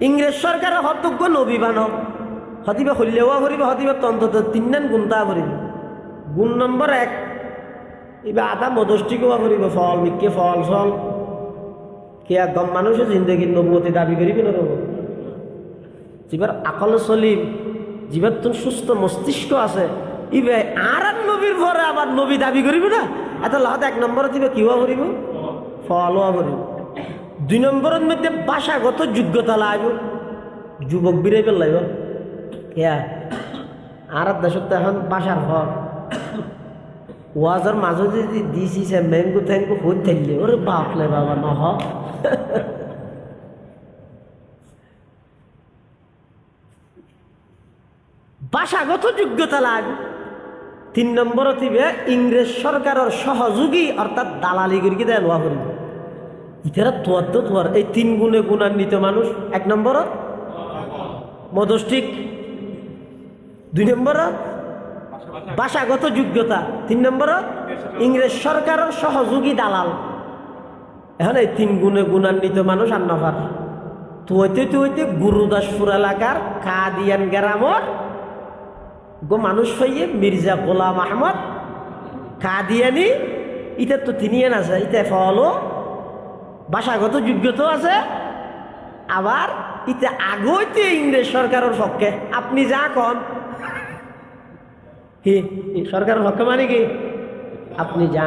ইংরেজ সরকারের হতজ্ঞ নবী বানো হতিবা হইলেও করিব হতিবা তন্তত তিন গুণতা করিব। গুণ নম্বর 1 এবার আধা মদষ্টিকও করিব ফল মিকে ফল ফল কে একদম মানুষের জিন্দগির নবুয়তি দাবি করিবি না রব যেবার আকল চলিম যেবার তোর সুস্থ মস্তিষ্ক আছে ইবে আর নবীর পরে আবার নবী দাবি করিব না এত লাহত 1 নম্বরে দিবে কিওয়া করিব ফলও করিব। 2 নম্বরের মধ্যে ভাষাগত যোগ্যতা লাগবে যুবক বিরাই পেলাইব কেয়া আর দেশত এখন ভাষার ফল ওয়াজের মাঝে যদি দিছি সে ম্যাঙ্গো থ্যাঙ্গো হই থাকলে ওরে বাপলে বাবা নহ ভাষাগত যোগ্যতা লাগবে। 3 নম্বর দিবে ইংরেজ সরকারের সহযোগী অর্থাৎ দালালি করি কি দেয় লোয়া করিব ইতারা তোয়ার এই 3 গুণে গুণান্বিত মানুষ। 1 নম্বর মদষ্টিক, 2 নম্বর ভাষাগত যোগ্যতা, 3 নম্বর ইংরেজ সরকারের সহযোগী দালাল। এখন এই 3 গুণে গুণান্বিত মানুষ আর নফার তুইতে গুরুদাসপুর এলাকার কাদিয়ান গ্রামর গো মানুষ হইয়ে মির্জা গোলাম আহমদ কাদিয়ানি ইটা তো তিনি আছে ইটা ফলো ভাষাগত যোগ্যতাও আছে আবার ইতে আগইতে ইংরেজ সরকারের পক্ষে আপনি যা কন কি সরকারের পক্ষে মানে কি আপনি যা